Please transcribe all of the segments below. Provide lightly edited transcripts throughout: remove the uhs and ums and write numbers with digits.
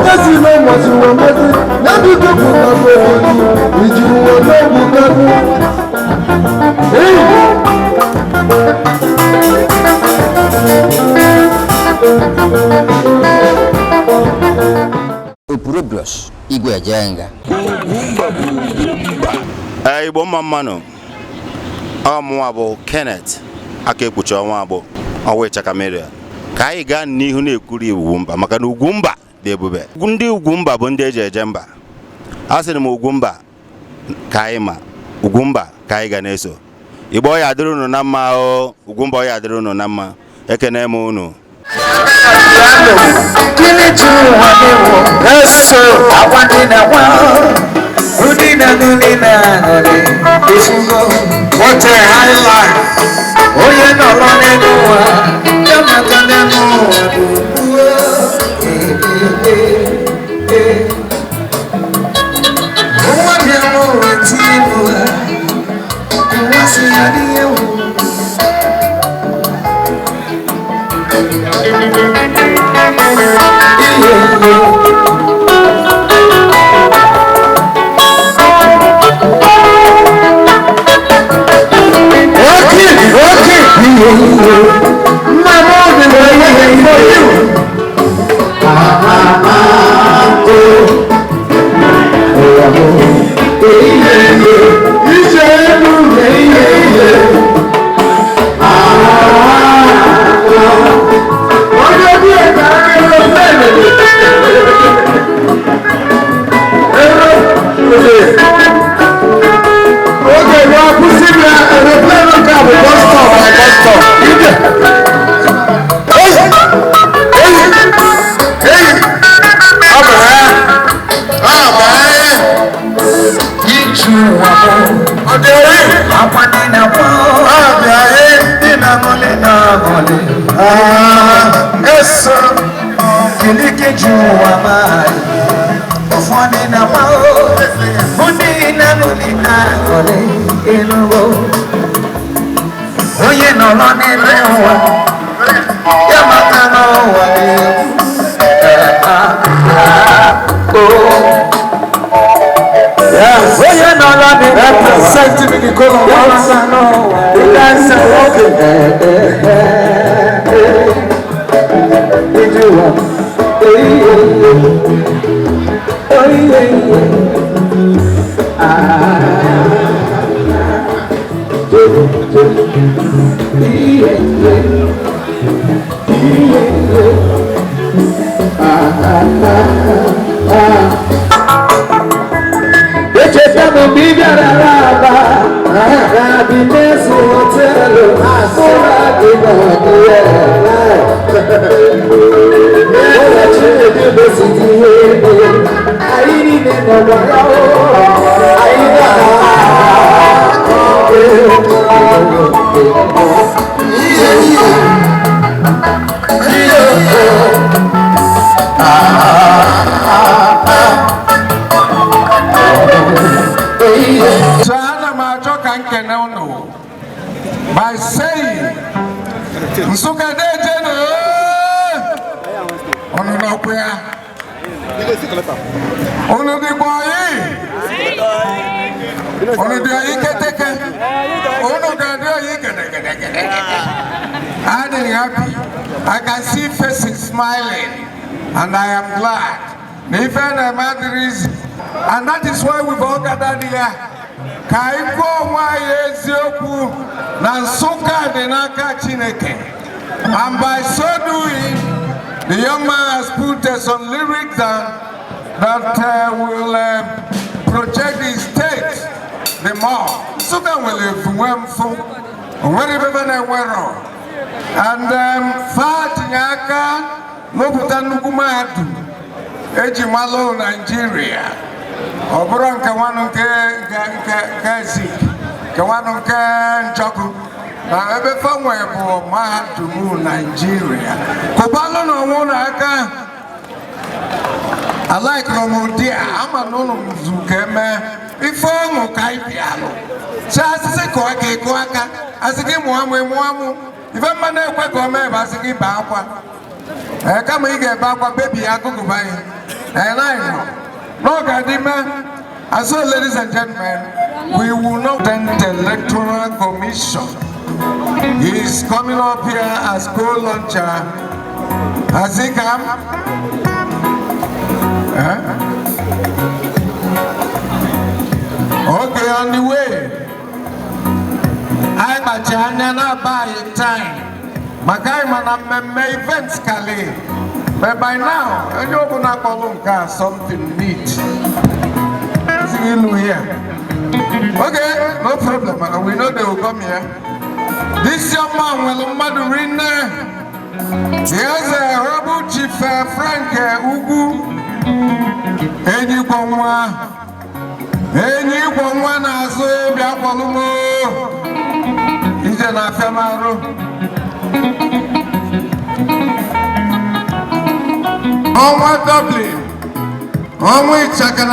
Onesi no mosi wamati, nabi kukuta kweli, ijuwa no bukatu. Opurobros, Igwe Jenga. Igbo Mamano. Amwabo Kenneth. Akekucha Wabo. Ichaka media. Kai ga n'ihu na-ekuri UGWUMBA maka na UGWUMBA dị ebube. Ndị UGWUMBA bụ ndị eje ejemba. Asịrị m UGWUMBA kai ma UGWUMBA kai ga na-eso. Igbo ya dịrị unu na mma o, UGWUMBA ya dịrị unu na mma. Ekene m unu. What a highlight! Oh, yeah, no, by saying, I can see faces smiling, and I am glad. And that is why we've all gathered here. And by so doing, the young man has put some lyrics that will project his state the more. So that will and Ichaka Ejimalo Nigeria. Obron Kawano Kazi, Kawano Njoku. Now, every somewhere for man to move Nigeria. Kobalo no Monaka. I like Romodia. I'm a no Zukeme. If I'm okay, piano. Chassis Koaka, Koaka, as a game one way, if I'm a man, as a game Bapa. I come and get Bapa, baby, I go buy. And I know. No, Gadima. And so, ladies and gentlemen, we will not attend the Electoral Commission. He is coming up here as co-launcher. Has he come? Okay, on the way. I'm a China by time. Magaima na events kali. But by now, I know something neat. Here. Okay, no problem. We know they will come here. This young man will Madurina. He has a horrible chief Frank Ugu. Anyone has a Biapalumo. He's an Afamaro. Dublin. Ichaka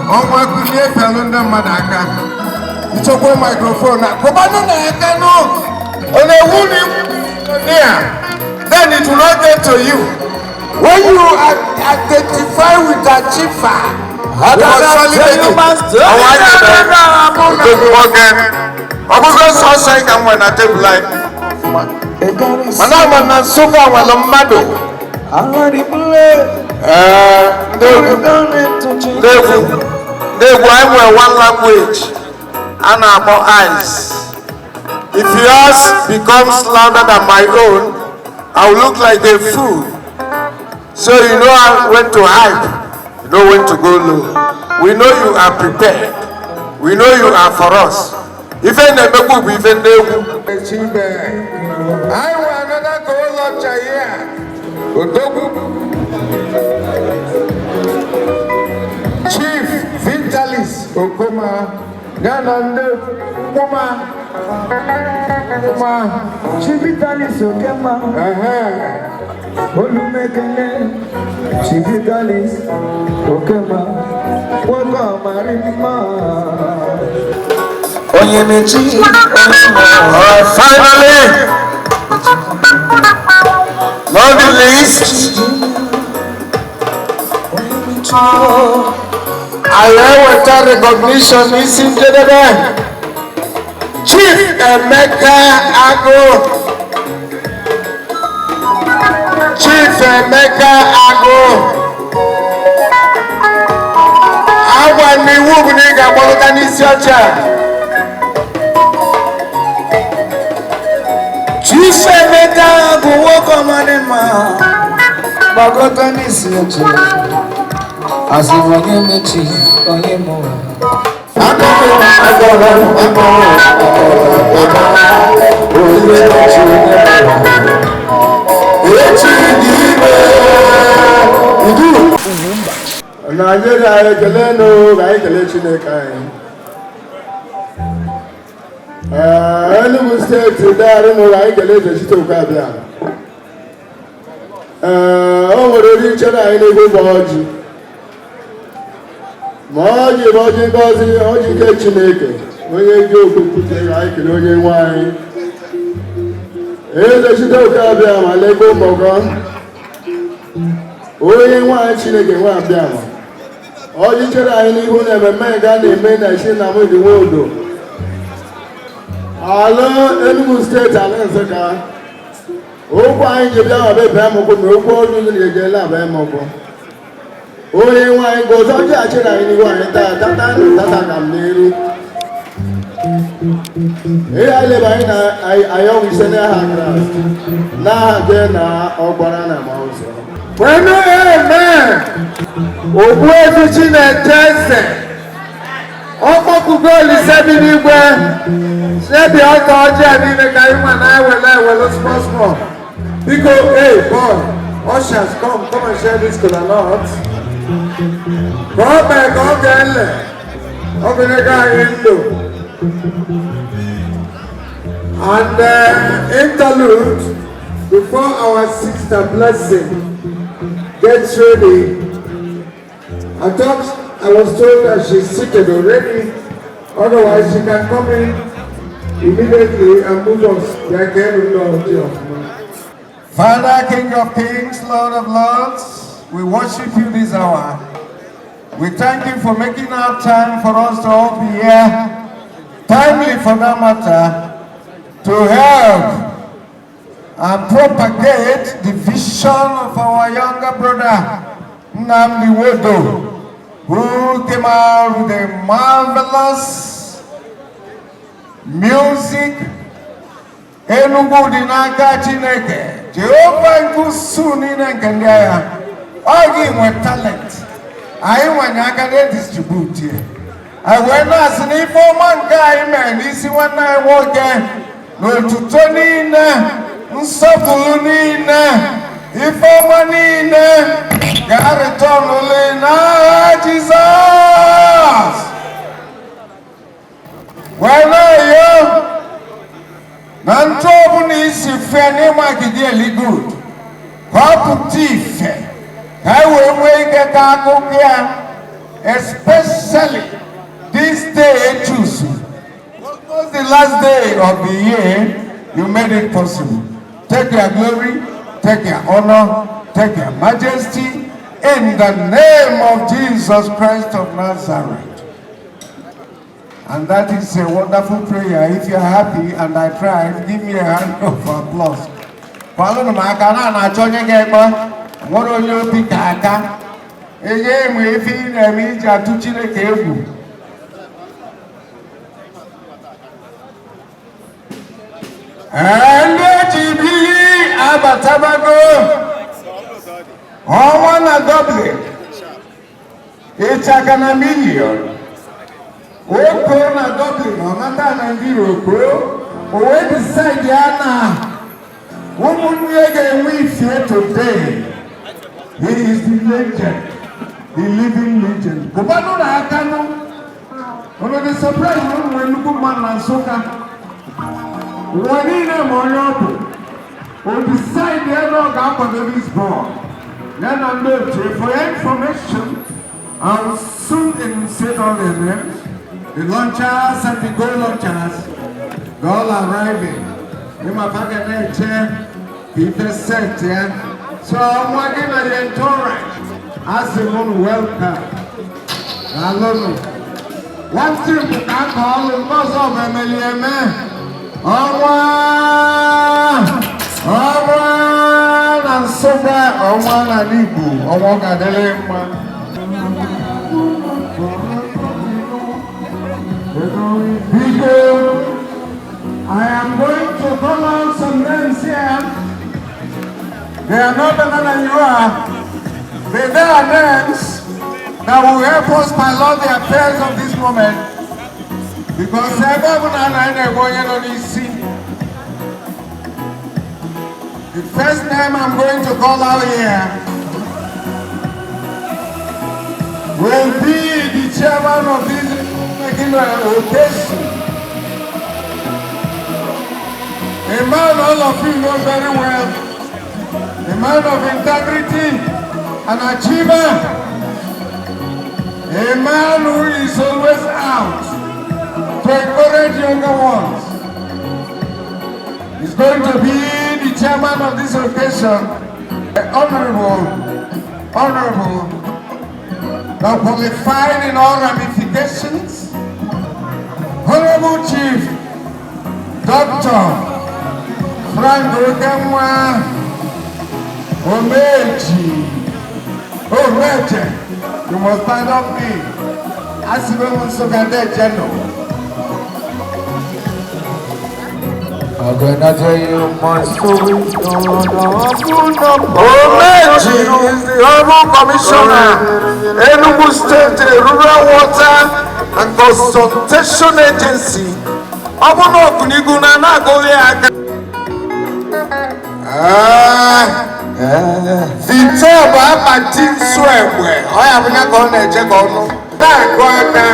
ọmọ akúlé pẹ̀lú ndé mmadụ aka nchekwa microphone na kọbanụ na aka no onewu ni there then it will not get to you when you identify with the achiever ọbụgo sọsọ ị ka m nwere na tebụl anyị mana ama na nsogbu nwere mmadụ They have one language and about eyes. If yours becomes louder than my own, I will look like a fool. So you know when to hide, you know when to go low. We know you are prepared. We know you are for us. Even the people, even they I want another co-launcher here. Chief Vitalis Okoma, Ganande Okoma, Chief Vitalis Okoma, Olumekene, Chief Vitalis Okoma, Wakama Rima, Onyemechi, finally, not the least. I have a recognition is in the Chief Emeka Ago. Chief Emeka Ago. I want me woman in Chief Emeka Ago, welcome on him. Bagotani is your as you want him to only more. Enugu State there no like the to Kabia. Already chana Enugu Boji. Moji Gozi, Oji Chineke. When you go to put a like in only wine. The Chito Kabia, my Lego Mogon. Only one Chineke, one Biama. Oji chana Enugu never made a man I see now with the Nwodo. Hello, Enugu State, Alansaka. Opa IGBO Bemoko, Moko, Nigella Bemoko. Only one goes on Jachina anyone, Tata Camille. Here I live, I always send a hand. Now, then, or banana mouse. When I am man, or where is in a test? Ọmọ kúgbọ́ olùsẹ́bí ní gbẹ́ ṣẹ́bí ọkọ̀ ọjọ́ ẹ̀mí mẹ́ka ìmọ̀ náà wẹ̀lẹ́ small. Because, hey, boy, ushers, come and share this kola nut. Come back, okay, and interlude before our sister blessing gets ready. I was told that she's seated already, otherwise she can come in immediately and move us like every Lord. Father, King of Kings, Lord of Lords, we worship you this hour. We thank you for making our time for us to all be here, timely for that matter, to help and propagate the vision of our younger brother, Nwodo, who came out with a marvelous music. Enugu di n'aka Chineke, Jehovah nkusu niile nke ndị agha, ọ gị nwe talent, anyị nwere aka na-distribute. Anyị wee na-asị n'ife ọma nke anyị mere n'isi nwanne anyị nwoke, n'otuto niile, nsọpụrụ niile, ife ọma niile, ga-return ule n'aha Jizọs. Wee na-eyo na ntụ ọbụla isi fe n'ịma gidi eli good ka ọ pụta ife ka anyị wee nwee ike ka akụkọ ya, especially this day choose. What was the last day of the year? You made it possible. Take your glory, take your honor, take your majesty in the name of Jesus Christ of Nazareth. And that is a wonderful prayer. If you're happy and I tried, give me a hand of applause. Kwalunu makana na chonye gema, mworo nyopi kaka. Ege mwefi nemi jatu chile kebu. Ende chibili abatabago. Owana double. Ichaka na million. Oko na Dublin, ọmata Nigeria oko, owe decide ya na ụmụnne ga-enwe ife today. He is the legend, the living legend. Kubanu na aka no, ono the surprise no we Enugu man na Nsukka. Wani na monyopo, o decide ya no ga-akwado this ball. Then on the for information, I'll soon insert all the names. The launchers and the goal launchers, they're all arriving. In my pocket, people set here. So I'm working at the entourage. As the one welcome. Hello. One thing we can call the boss of MLM. Owan and Soba, Owan and Ibu, Owan and Elema. I am going to call out some names here. They are not better than you are. But they are names that will help us pilot the affairs of this moment. Because everyone and I going on this scene. The first name I'm going to call out here will be the chairman of this occasion. A man all of you know very well. A man of integrity, an achiever. A man who is always out to encourage younger ones. He's going to be the chairman of this occasion. Honorable, now qualified in all ramifications, Honorable Chief Dr. Frank Okamwa Omeji. You must stand up me. As you will so get that general. I'm gonna tell you my story. Omeji is the Honorable Commissioner, Enugu State Rural Water and Consultation Agency. Obono kuniguna na gole aka. Vite ba pati so ewe. Oya bunya ko na eje ko no. Na ko aka.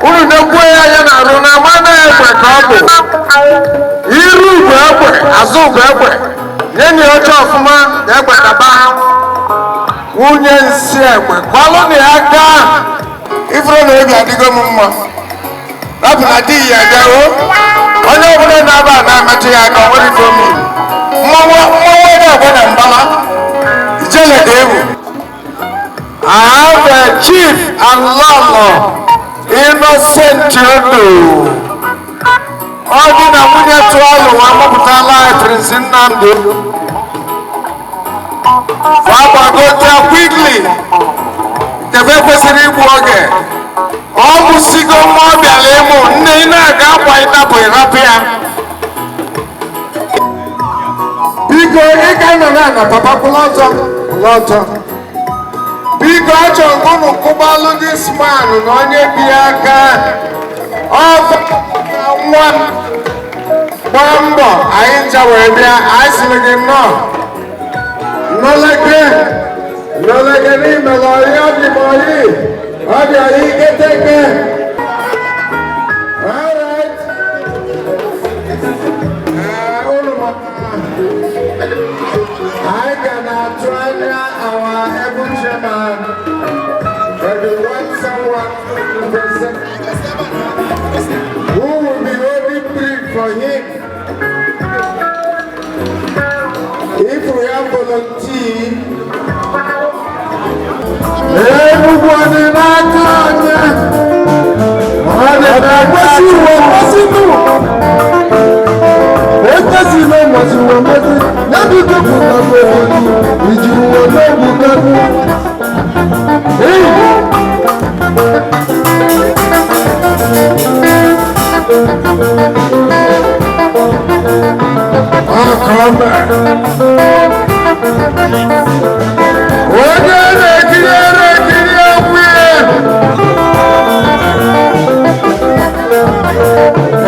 Unu na gwe ya na ro na mana ewe ka bu. Iru gwe egwe, azu gwe egwe. Yenye ojo ofuma, egwe kaba. Unye nsi egwe, kwalo ni aka. Ifro na ebi adigo mumma. Rapu na di ya jawo. Onye obule na and Lolo Innocent Nwodo. Ọdị na nwunye tụalụ nwa mọpụtala Prince Nnamdi. Fagbagote quickly. Kebe kwesịrị igbu oge. Ọ bụsigo mma ọ bịara ịmụ nne ị na-aga akwa ịtapụ ịrapụ ya. Biko ị ga-anọ na papa kwụrụ ọtọ. Biko achọ unu kụbalụ dis man na onye bi aka. Ọ bụ nwa m gbaa mbọ anyị ncha wee bịa anyị sịrị gị nnọọ. Nnọleke n'ime na ọyị ọ dị m ọyị. Ọ dị ọyị iketeke. I cannot join our heaven chairman, but we want someone to present who will be holding brief for him. If we have volunteer, everyone in our town, come back.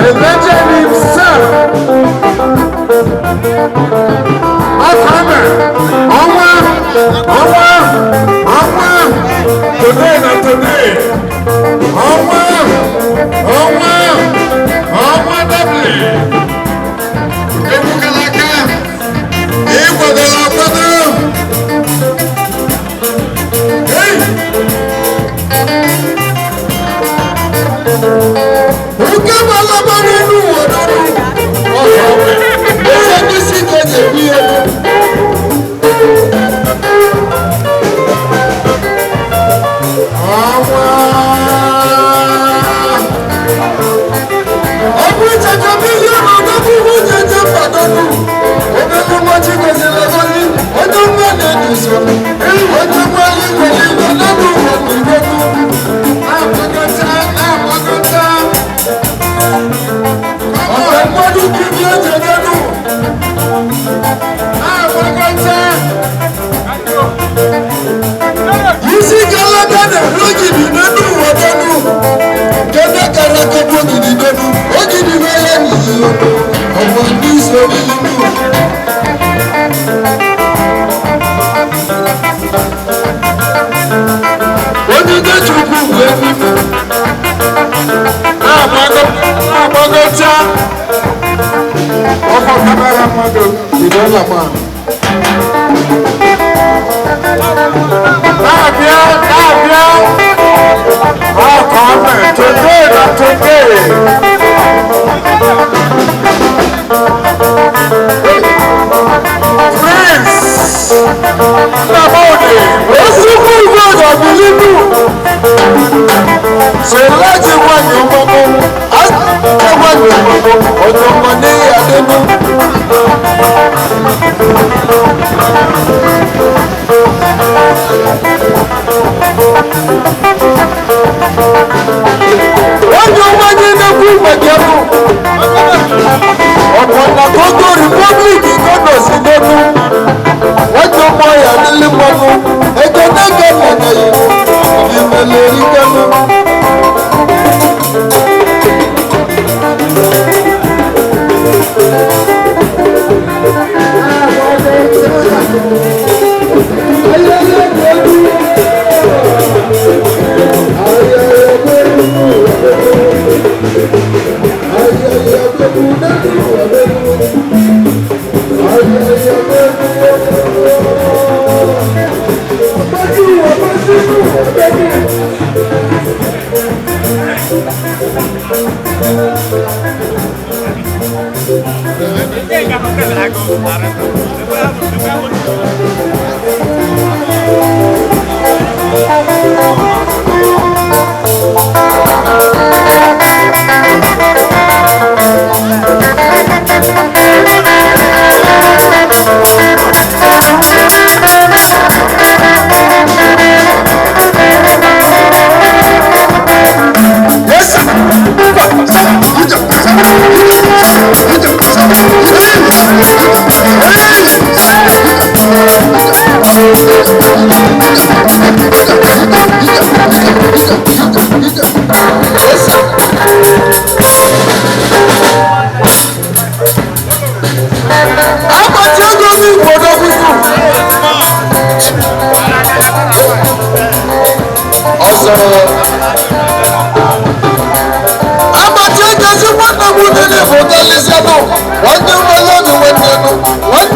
The legend himself. Today, not today. Thank you. Siago, one new Malone, one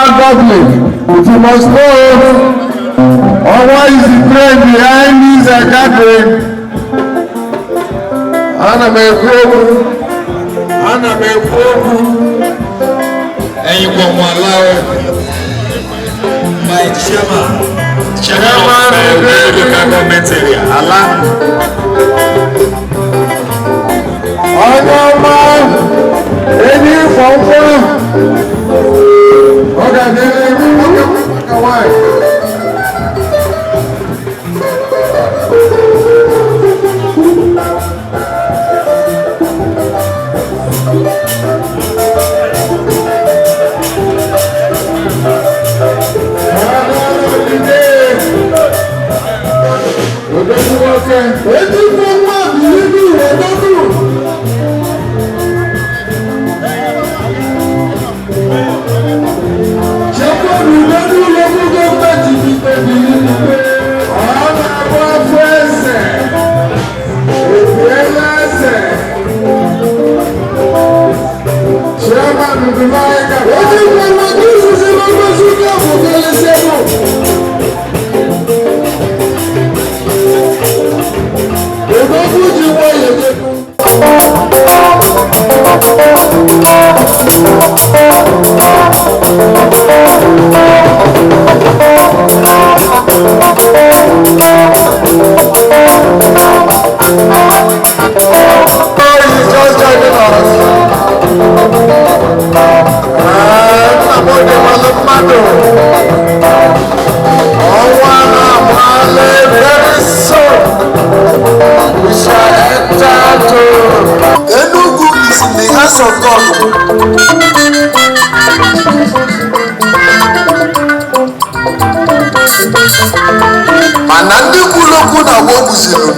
You must know, what is the trend behind this gathering? Ana me kwobu, ẹ̀yin gbọmọ aláwẹ. My chairman of the local government area, Allah. Ọ̀nàmà ẹni fọ̀nfọ̀n. Ọ̀gá ní ọ̀gá wáyé. Enugu is in the hands of God. Mana ndị kwuru okwu na agwa ogbuziri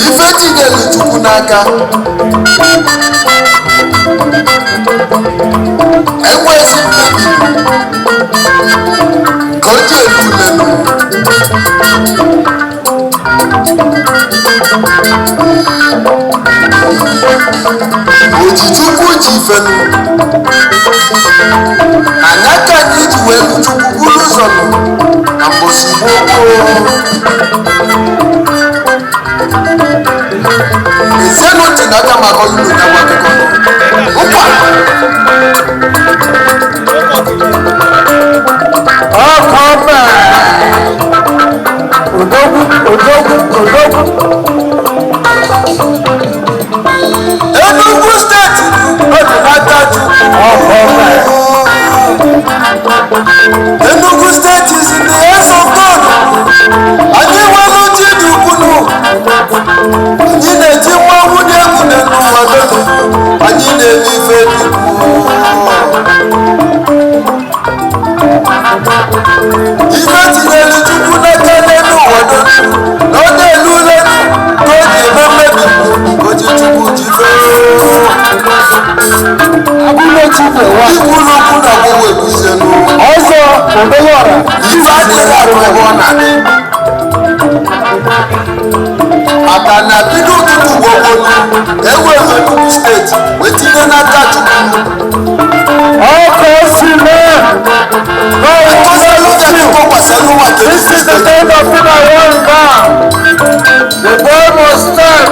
ife tinyere Chukwu n'aka enwezi mmebi ka o ji ebulelu Chukwu ji fenu anya ka anyị ji wee Chukwu buru ụzọ na mbosi gboo ezienụ ntị n'aka maka ọlụlụ ya gwa akụkọ ụkwa ọkọme odogwu Enugu steeti Enugu State is in the hands of God. Akana bidu tutu gbogbo ewe Enugu steeti wetinye n'aka Chukwu. This is the time of UGWUMBA. The time was time.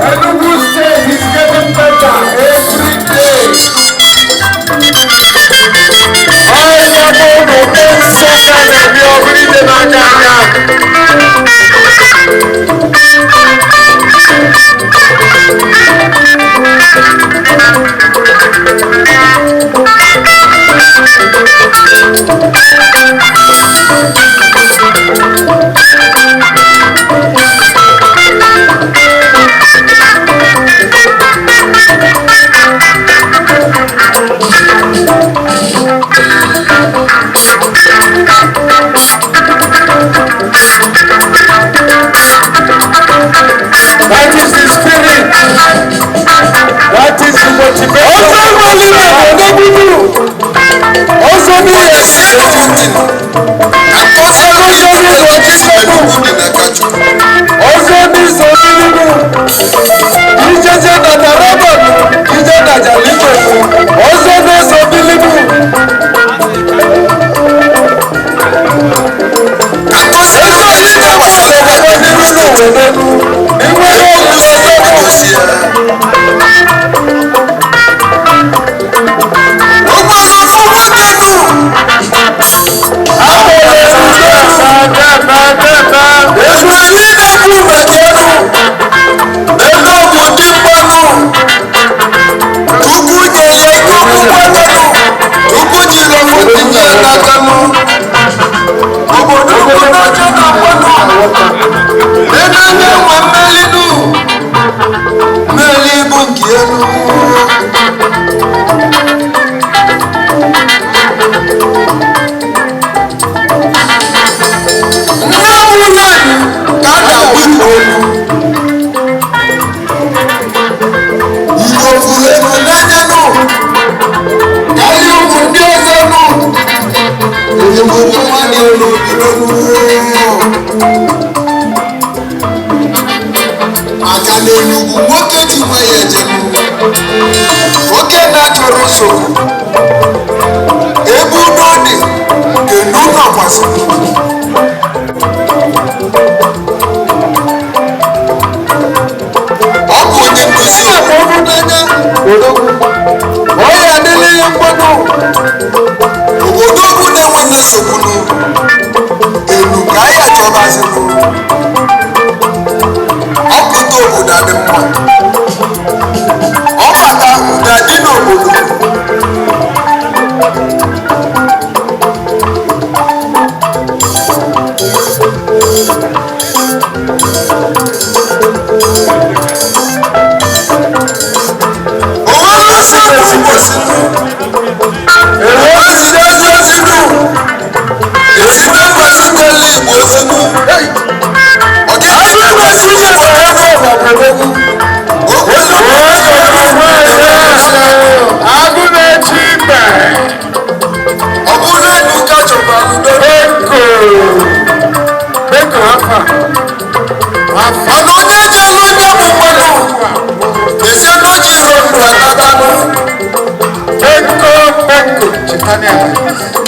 Enugu State is getting better every day.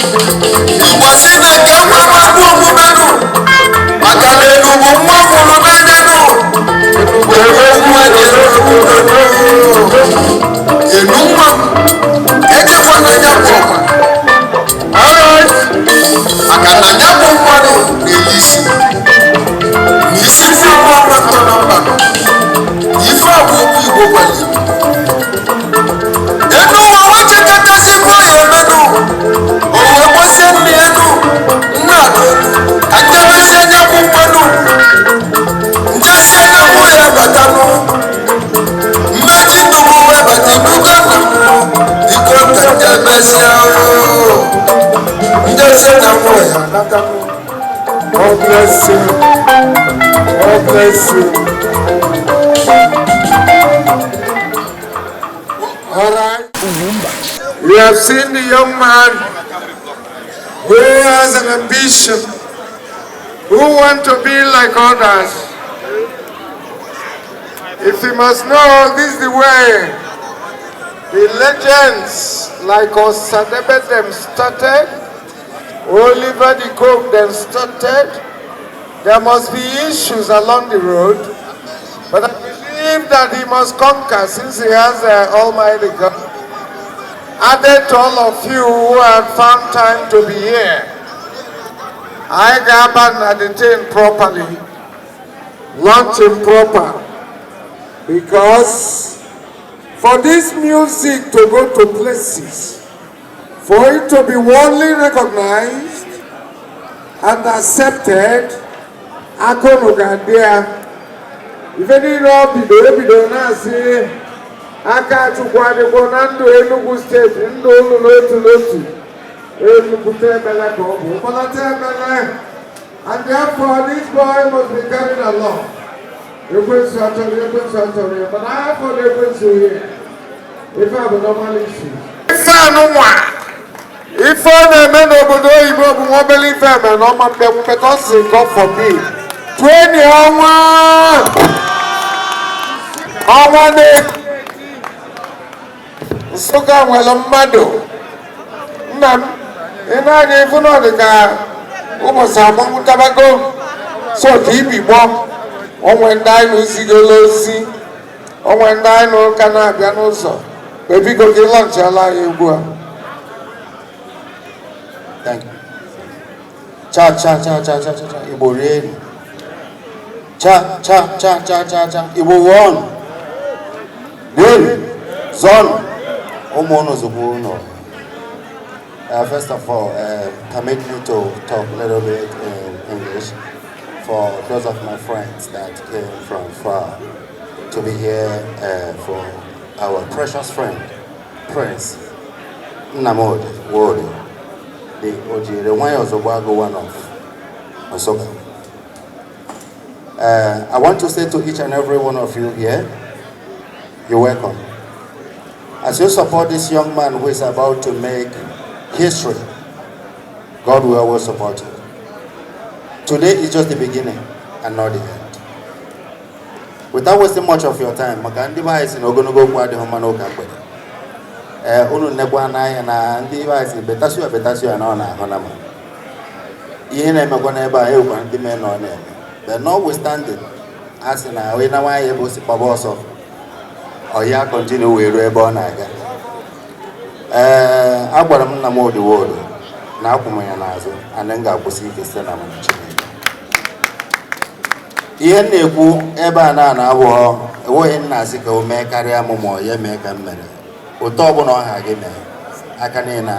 Igbo si na nke nwa gbagbu omumenụ maka na Enugu nwa mụrụ n'anyanụ were nwa jere obodo enu nwa ejekwana ya bụ ọma maka na ya bụ mmadụ na-eyi isi n'isi ndị ụwa nọ na mba nọ ife abụ okwu Igbo gwara enu ụwa wechekọtasị bụ ya emenụ o wee gbasie nne enu nna adụ ka njebesie anya bụ mmanụ njesi anya bụ ya batanụ mmechi nnukwu wee bata ibugo na mmụọ iko ka njebesie njesi anya bụ ya natanụ. God bless you. God bless you. All right. We have seen the young man who has an ambition, who wants to be like others. If you must know, this is the way the legends like Osadebe them started, Oliver the Coke then started. There must be issues along the road, but I believe that he must conquer since he has the Almighty God. Added to all of you who have found time to be here, I got meditate properly, launching proper, because for this music to go to places, for it to be widely recognized and accepted, Akonogandia, if any bido na say, aka chukwade bonando Enugu State, ndo lotu, Enugu tebele kobo, kola tebele, and therefore this boy must be carried along. You're sorry, but I have for the here. If I have a normal issue. If I know what. If I men obodo Igbo bụ mobile FM and all my people because God forbid. 20 ọnwa Nsụka nwere mmadụ. Nna m, ị na-anya ifu na ọ dị ka ụbọchị agbamụtabago so ka ibi gbọ. Onwe ndị anyị n'osigolo ozi. Onwe ndị anyị n'ụka na-abịa n'ụzọ. Bebiko gị lọnchala ya egwu a. Thank you. Cha. Igbo rain. Cha. Igbo one. Rain. Zone. Omono zubuno. First of all, permit me to talk a little bit in English for those of my friends that came from far to be here for our precious friend, Prince Nwodo. The one of Osoka. I want to say to each and every one of you here, you're welcome. As you support this young man who is about to make history, God will always support you. Today is just the beginning and not the end. Without wasting much of your time, Makandi is in Ogonogo Kwadi Homano Kakwede. Unu nekwa na ya na ndị ibe anyị betasio ya na honama ihe na-emekwa n'ebe a ekwa ndị men nọ na-eme but notwithstanding asị na we na nwaanyị ebe o si kpaba ọsọ ọ ya continue wee ruo ebe ọ na-aga agwara m Nwodo na akwụ m ya n'azụ ana m ga-akwụsị ike site na amara Chineke ihe na-ekwu ebe a na-abụghọ enweghị nna asị ka o mee karịa m ma ọ ya mee ka m mere ụtọ ọbụla ọha gị mee aka niile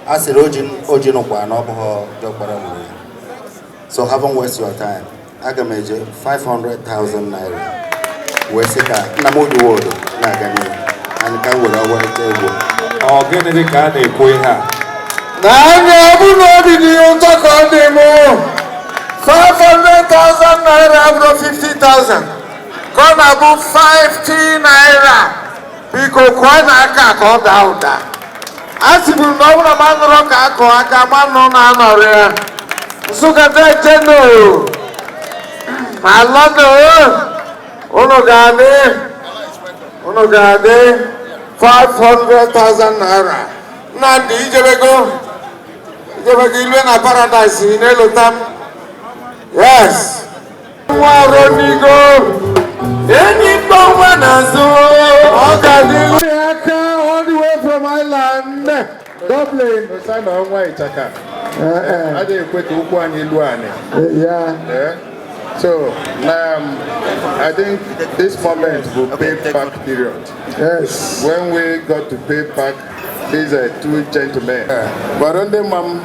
a sịrị oji nụkwa na ọbụghọ jọkpara mụrụ ya so haven't waste your time aga m eje 500,000 naira wee sị ka Nwodo na-aga n'ihu anyị ka were ọgwụ egwu ọ gịnị dị ka a na-ekwu ihe a na anya ọbụ na obi dị ụtọ ka ọ dị mụ 500,000 naira abụrụ 50,000 ka ọ na-abụ 50 naira biko kụọ n'aka ka ọ daa ụda a sịbụrụ na ọ bụrụ ma nụrụ ka akụ aka ma nụ na-anọrị ya Nsụka dejeno ma lọnà unu ga-adị 500,000 naira Nnamdi ijebego Jebagilwe paradise in Elotam. Yes. Waronigo. Any woman as all the way from Ireland. Dublin. The son of Ichaka. I didn't quit one in Luane. Yeah. So I think this moment will pay back period. Yes. When we got to pay back, these are two gentlemen. But on the mom,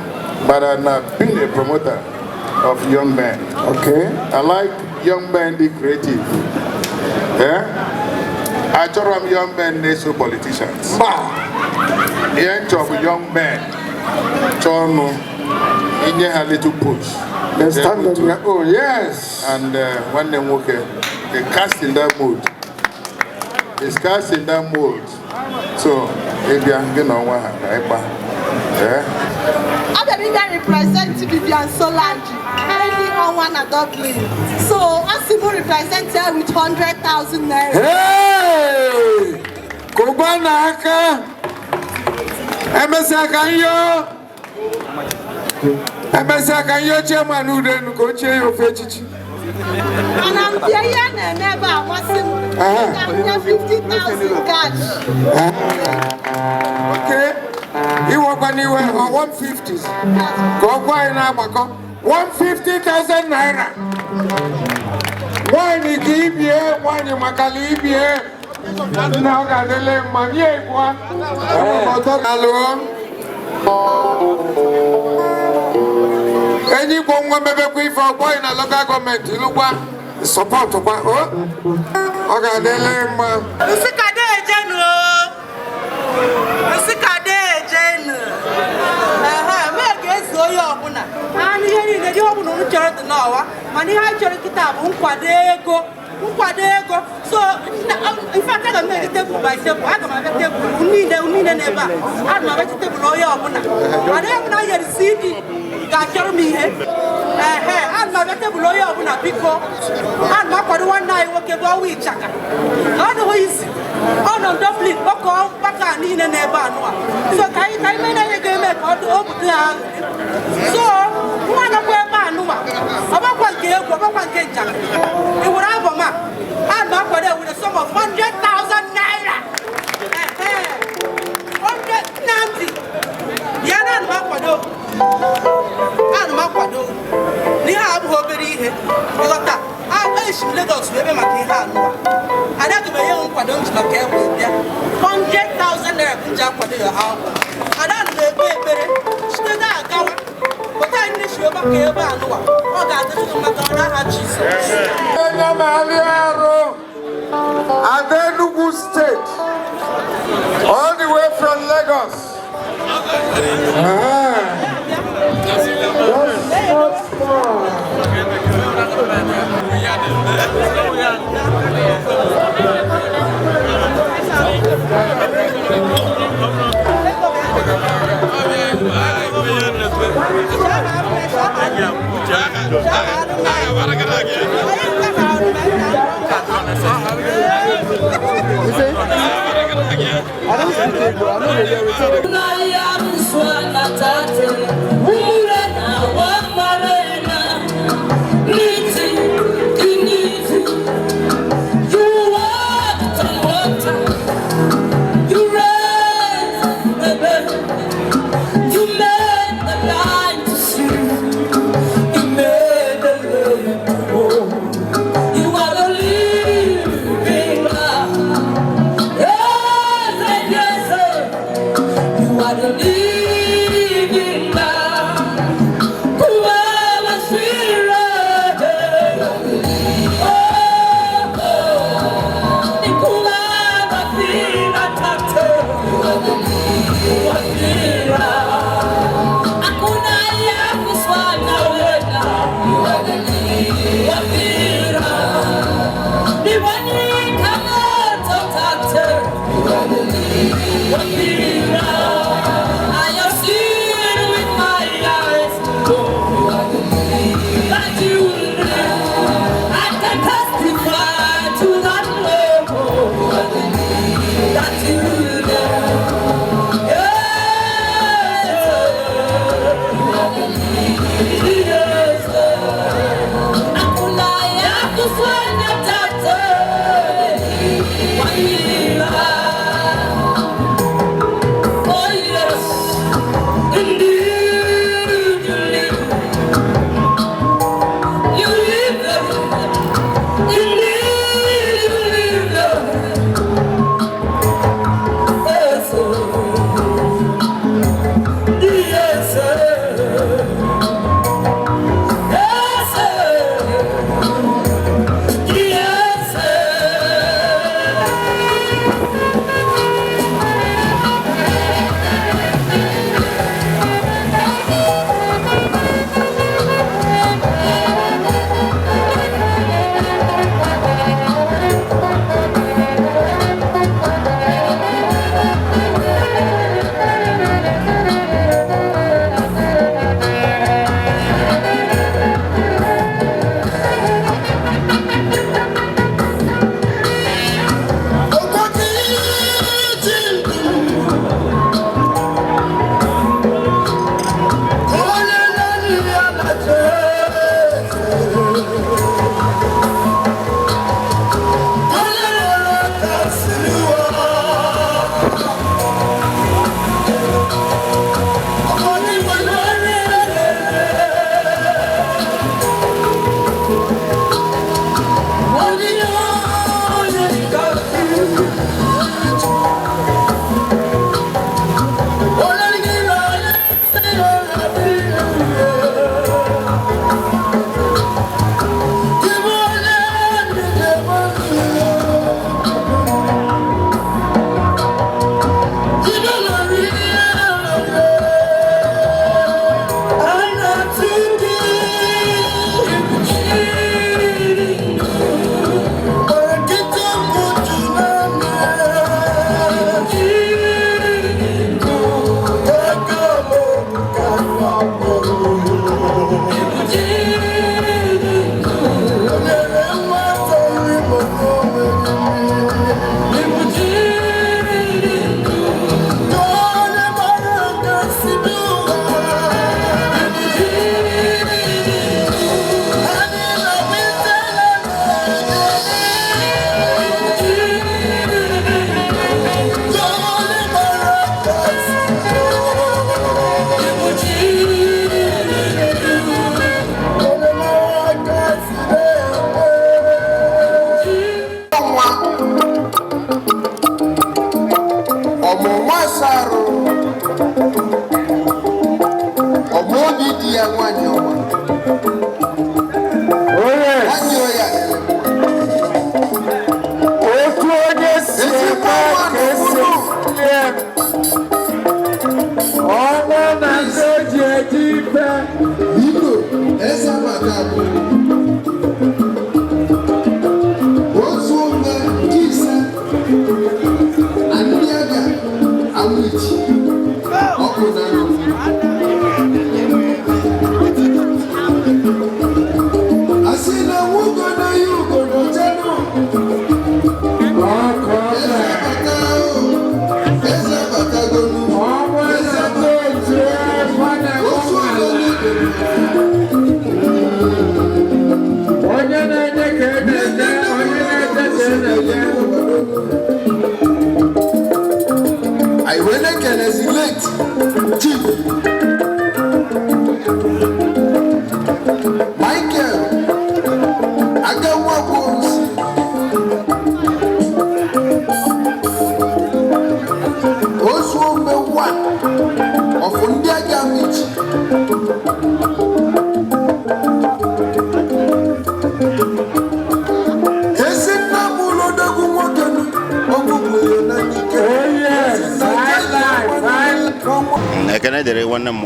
but I'm not being a promoter of young men. Okay. I like young men be creative. Yeah. I told them young men need so politicians. The end of young men, Chono, in a little push. They stand on your own, yes. And when they walk, they cast in that mood. It's cast in that mood. So, if you are going to want to I didn't represent Vivian Solange, only on one at Dublin. So, Asimu represents her with 100,000 naira. Hey! Kubana Aka! Emesakanyo! Emesakanyo chairman who then go chair your fetish. And I'm here and never was him 50,000 cash. Okay. You walk anywhere on 150s. Go in Abako. 150,000 naira. One you give here, one you Makali here. Now got the leg money. Any woman maybe for a boy in a local government, you look what support to what? Okay, the leg man. So, in fact, I can make a table by table. I can make a table. We need a neighbor. I'm a vegetable lawyer. I don't know your city. Got your me. I'm a vegetable lawyer. I'm not for one night working about Ichaka. I know easy. Oh, no, Dublin, back and in a neighbor. So, I made a game of so, one of where Manuma. About one game, about one game. It would have a map. I'm not with a sum of 100,000 naira. 190. Yana Mapado. And Mapado. Niha Boberi. I wish Lagos will be my hand. I don't know your own pardon to my care with them. 100,000 naira in Japan. I don't know. Stood out. But I wish you were care about what I don't know. Jesus. Enugu State, all the way from Lagos.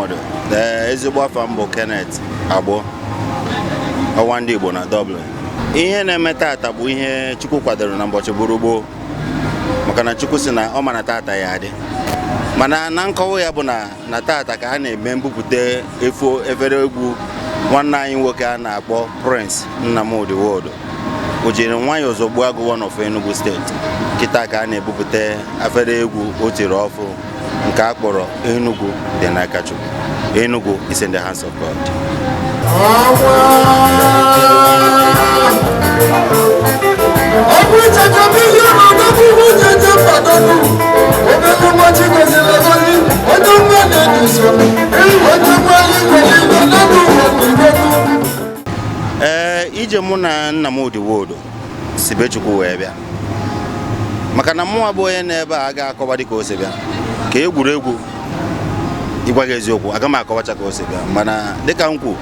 Nwodo ezigbo afa mbụ Kenneth Agbo ọwa ndị Igbo na Dublin. Ihe na-eme tata bụ ihe Chukwu kwadoro na ụbọchị gboo maka na Chukwu sị na ọ ma na tata ya adị mana na nkọwa ya bụ na tata ka a na-eme mbupụta efere egwu nwanne anyị nwoke a na-akpọ Prince Nwodo o jiri nwayọọ ozugbo agụ one of Enugu steeti kịta ka a na-ebupụta efere egwu o tiri ọfụ nke a kpọrọ Enugu dị n'aka Chukwu. Enugu is in the hands of God. Ije mụ na Nwodo si be Chukwu wee bịa maka na mụ abụ onye n'ebe a ga-akọwa dịka o si bịa ka egwuregwu ịgwa gị eziokwu aga m akọwacha ka o si bịa mana dịka m kwuo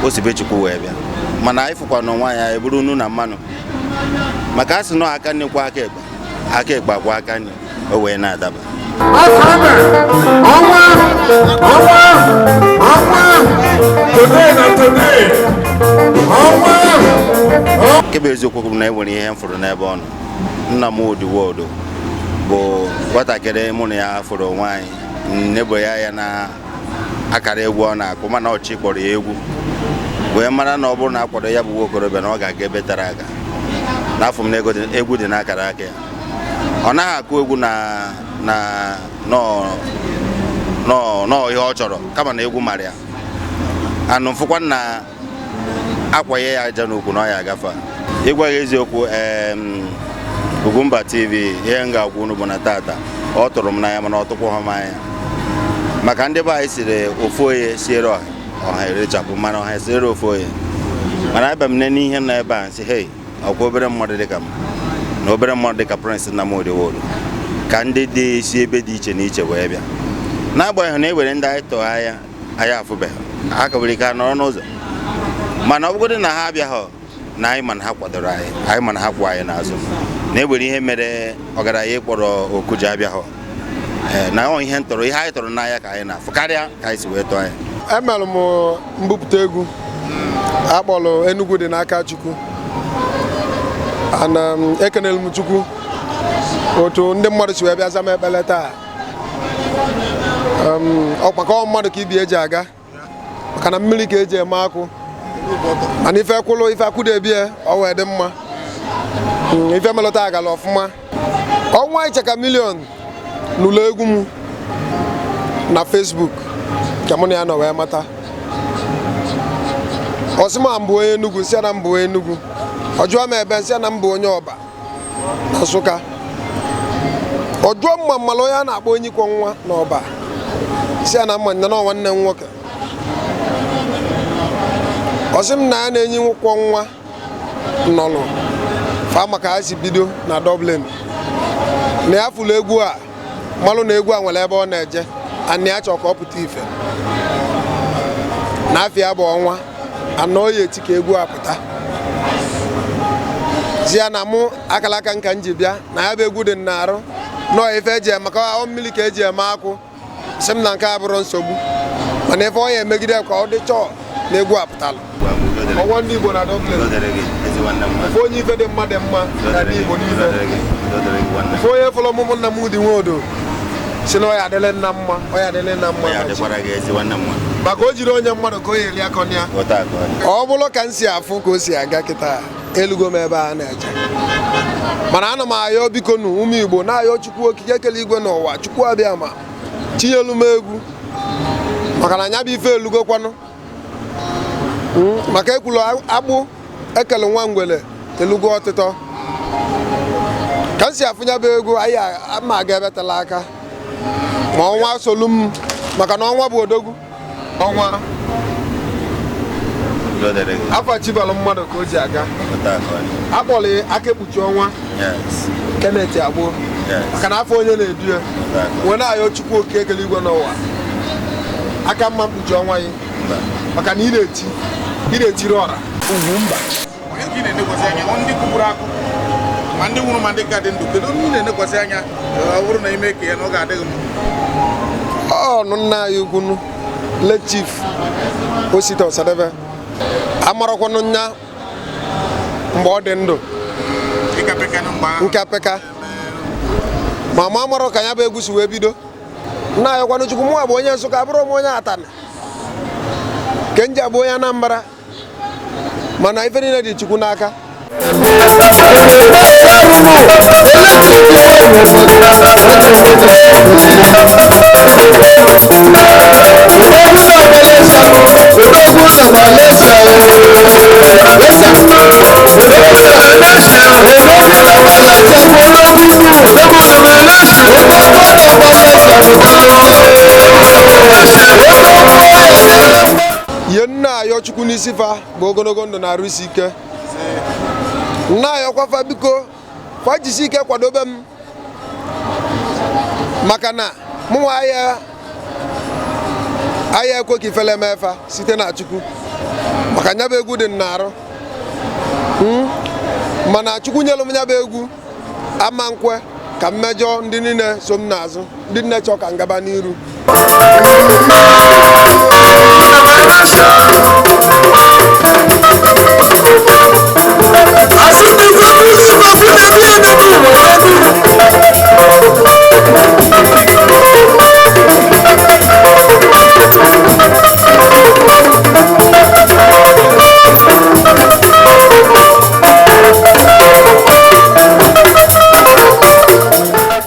o si be Chukwu wee bịa mana ịfụkwa n'ọnwa ya eburu unu na mmanụ maka a sị nọ aka nne kwa aka ekpe akwa aka nne o wee na-adaba kebe eziokwu bụ na enwere ihe m fụrụ n'ebe ọ nọ. Nwodo bụ nwatakịrị mụ na ya fụrụ nwaanyị nebo ya na akara egwu ọ na-akụ mana ọchị kpọrọ ya egwu wee mara na ọ bụrụ na akwado ya bụ nwokorobịa na ọ ga-aga ebe tara aga n'afọ m na egwu dị n'akara aka ya. Ọ naghị akụ egwu nọ ihe ọ chọrọ kama na egwu mara ya anụ mfụkwa na akwaye ya aja n'ukwu na ọ ya agafe ịgwa gị eziokwu UGWUMBA TV ihe m ga-agwa unu bụ na tata ọ tụrụ m n'anya mana ọ tụkwa m anya maka ndị be anyị siri ofu onye siere ọha erechapụ mana ọha siere ofu onye mana abịa m n'ihe nọ ebe a nsị hei ọkwa obere mmadụ dịka m na obere mmadụ dịka Prince Nwodo ka ndị dị si ebe dị iche na iche wee bịa n'agbanyeghị na ewere ndị anyị tọọ anya anyị afụbeghị aka nwere ike nọrọ n'ụzọ mana ọ bụgodị na ha abịaghị na anyị mana ha kwadoro anyị mana ha kwụ anyị n'azụ na egbere ihe mere ọgaranya ịkpọrọ oku ji abịaghị na ọ ihe ntọrọ ihe anyị tọrọ n'anya ka anyị na-afụ karịa ka anyị si wee tọọ anyị. Emelụ m mbupụta egwu akpọrọ Enugu dị n'aka Chukwu ana ekenelu m Chukwu otu ndị mmadụ si wee bịa zama ekpele taa ọkpakọ mmadụ ka ibi eji aga maka na mmiri ka eji eme akụ mana ife kwụlụ ife akwụdebie ọ wee dị mma ife melụta agala ọfụma ọnwa Ichaka million n'ụlọ egwu m na Facebook ka mụ na ya nọ wee mata ọsịma mbụ onye Enugu nsị na mbụ onye Enugu ọjụọ m ebe nsị na mbụ onye Ọba na Nsụka ọjụọ mma mmalụ onye a na-akpọ onye ikwo nwa na Ọba si na mma nne na nwanne m nwoke ọsị m na ya na-enyi nkwọ nwa nọlụ fa maka ha si bido na Dublin na ya fụlụ egwu a malụ na egwu a nwere ebe ọ na-eje ana ya chọ ka ọ pụta ife n'afịa bụ ọnwa anọ ya eti ka egwu a pụta zi ya na mụ akala aka nka nji bịa na ya bụ egwu dị n'arụ nọọ ife eji maka ọ mmiri ka eji eme akụ sị m na nke a bụrụ nsogbu mana ife ọ ya emegide ka ọ dị chọọ na egwu a pụtalụ ọnwa ndị Igbo na Dublin onye ife dị mma na ndị Igbo niile onye fọrọ ọmụmụ nna m dị Nwodo si na ọ ya adịle nna mma maka o jiri onye mmadụ ka o yeri akọ ya ọ bụrụ ka m si afụ ka o si aga kịta elugo m ebe a na-eje mana ana m ayọ biko nụ ụmụ Igbo na-ayọ Chukwu okike kele igwe n'ụwa Chukwu abịa ma tinyelu m egwu maka na anya bụ ife elugokwanụ maka ekwulu agbụ ekele nwa ngwele elugo ọtịtọ ka m si afụnya bụ egwu anyị ama aga ebetala aka ma ọnwa solu m maka na ọnwa bụ odogwu ọnwa afọ chibalụ mmadụ ka o ji aga akpọrọ aka ekpuchi ọnwa Kenneth Agbo maka na afọ onye na-edu ya wee na-ayọ Chukwu oke ekele igwe n'ụwa aka mma mkpuchi ọnwa ya maka na ị na-etiri ọra UGWUMBA ndị kwụrụ akụ ma ndị nwụrụ ma ndị ka dị ndụ kedu onye na-enekwasị anya ọ bụrụ na ime ka ya na ọ ga-adịghị mma ọnụ nna anyị ugwu late Chief Osita Osadebe amarakwanụ nya mgbe ọ dị ndụ nkapeka ma ma amarọ ka ya bụ egwu si wee bido nna anyị kwanụ Chukwu mụ bụ onye Nsụka bụrụ m onye Atani ke nji abụ onye Anambra mana ife niile dị Chukwu n'aka ihe nna ayọ Chukwu n'isi fa bụ ogologo ndụ na-arụ isi ike nna ayọkwa fa biko fa jisi ike kwadobe m maka na mụnwa ahịa ekwe ka ifele mefa site na Chukwu maka nya bụ egwu dị n'arụ mana Chukwu nyelụ m nya bụ egwu ama nkwe ka mmejọ ndị niile so m n'azụ ndị nne chọ ka ngaba n'iru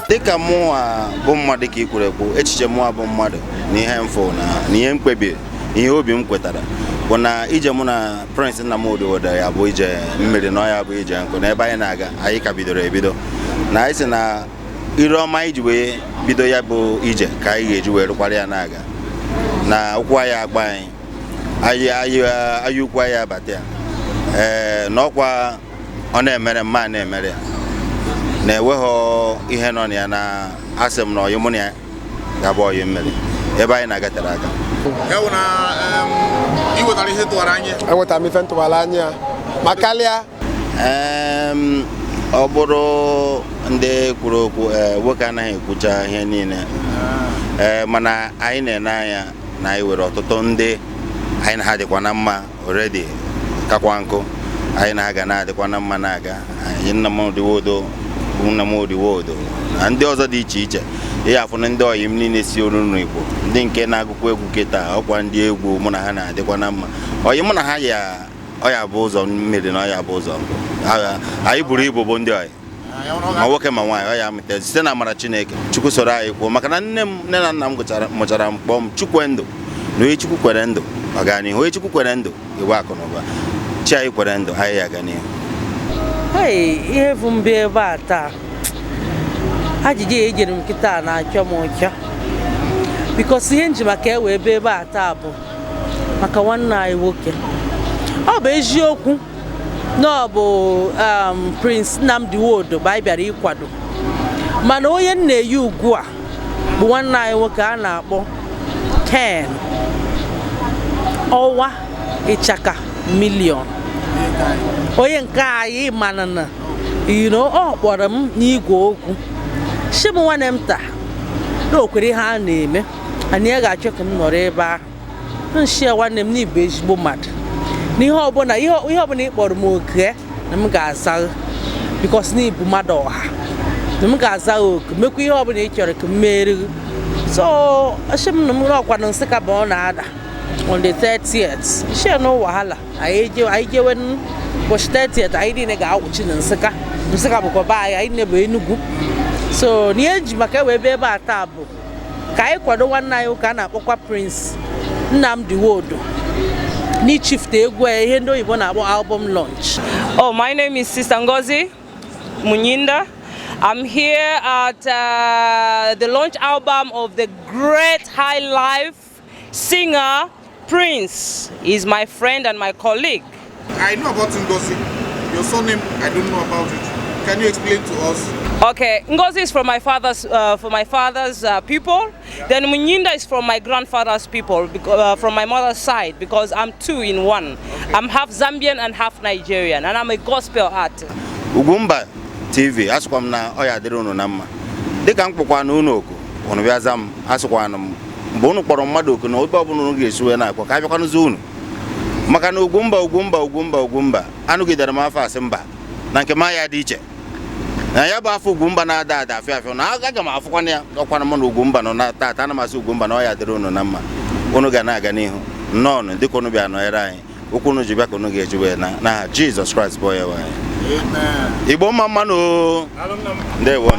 dịka mụnwa bụ mmadụ ka ikwuru ekwu echiche mụnwa bụ mmadụ na ihe mfụ na ihe mkpebi ihe obi m kwetara bụ na ije mụ na Prince Nwodo wodara ya bụ ije mmiri na ọya bụ ije nkụ na ebe anyị na-aga anyị ka bidoro ebido na anyị sị na ire ọma iji wee bido ya bụ ije ka anyị ga-eji wee rụkwara ya na-aga na ụkwụ anyị agba anyị ụkwụ anyị abata ya na ọkwa ọ na-emere mma na-emere ya na-enweghị ihe nọ na ya na asị m na ọyị mụ na ya ga-abụ ọyị mmiri ebe anyị na-agatara aga Eweta m ife ntụbara anya ma karịa ọ bụrụ ndị kwuru okwu nwoke anaghị ekwucha ihe niile mana anyị na-ene anya na anyị nwere ọtụtụ ndị anyị na ha dịkwa na mma already kakwa nkụ anyị na-aga na-adịkwa na mma na-aga anyị Nnamdi Nwodo na ndị ọzọ dị iche iche ihe afụ na ndị ọyị m niile si oruru Igbo ndị nke na-agụkwa egwu kịta ọkwa ndị egwu mụ na ha na-adịkwa na mma ọyị mụ na ha ọya bụ ụzọ mmiri na ọya bụ ụzọ anyị buru ibu bụ ndị ọyị ma nwoke ma nwaanyị ọya mịta site na amara Chineke Chukwu soro anyị kwuo maka na nne na nna m mụchara m kpọọ m Chukwu ndụ na onye Chukwu kwere ndụ ọganihu onye Chukwu kwere ndụ iwe akụ na ụba chi anyị kwere ndụ anyị ya ganihu ihe bụ mbe ebe a taa ajụjụ ejere m kịta na-achọ m ụcha bikos ihe nji maka ewe ebe a taa bụ maka nwanne anyị nwoke ọ bụ eziokwu na ọ bụ Prince Nnamdi Nwodo bụ anyị bịara ịkwado mana onye na-eyi ugwu a bụ nwanne anyị nwoke a na-akpọ Ken ọwa Ichaka million onye nke anyị mana na ọ kpọrọ m n'igwe okwu shi m nwanne m taa na okwere ihe a na-eme anyị ga-achọ ka m nọrọ ebe ahụ nshi nwanne m n'ịbụ ezigbo mmadụ n'ihe ọbụla ị kpọrọ m oke na m ga-aza bikos n'ịbụ mmadụ ọha na m ga-aza oke mekwa ihe ọbụla ị chọrọ ka m mere so shi m na m ọkwa na Nsụka bụ ọ na-ada on the 30th shi no wahala anyị jewe ụbọchị 30th anyị niile ga-awụchi na Nsụka bụkwa be anyị na-ebe Enugu so n'ihe ji maka ewe ebe a taa bụ ka anyị kwado nwanne anyị ụka a na-akpọkwa Prince Nnamdi Nwodo n'ichifte egwu ihe ndị oyibo na-akpọ album launch. Oh, my name is Sister Ngozi Munyinda. I'm here at the launch album of the great high life singer Prince. He's my friend and my colleague. I know about Ngozi. Your surname, I don't know about it. Can you explain to us? Okay, Ngozi is from my father's people. Yeah. Then Munyinda is from my grandfather's people, from my mother's side, because I'm two in one. Okay. I'm half Zambian and half Nigerian, and I'm a gospel artist. UGWUMBA TV, asukwa na oya dịrị unu na mma. Dịka mkpọkwa na unu oku, unu bịa zam, asukwa na mgbe unu kpọrọ mmadụ oku na obe ọbụla unu ga-esiwe na-akpọ ka abịakwa n'ụzọ unu. Maka na UGWUMBA anụgidere m afọ asị mba na nke ma ya dị iche. Na ya bụ afọ UGWUMBA na-ada afịa na aga m afụkwana ya ọkwana m na UGWUMBA nọ na tata ana masị UGWUMBA na ọya dịrị unu na mma unu ga na-aga n'ihu nnọọ dịka unu bịa nọnyere anyị okwu unu ji bịa ka unu ga-eji wee na Jesus Christ bụ ya anyị Igbo mma mmanụ ndewo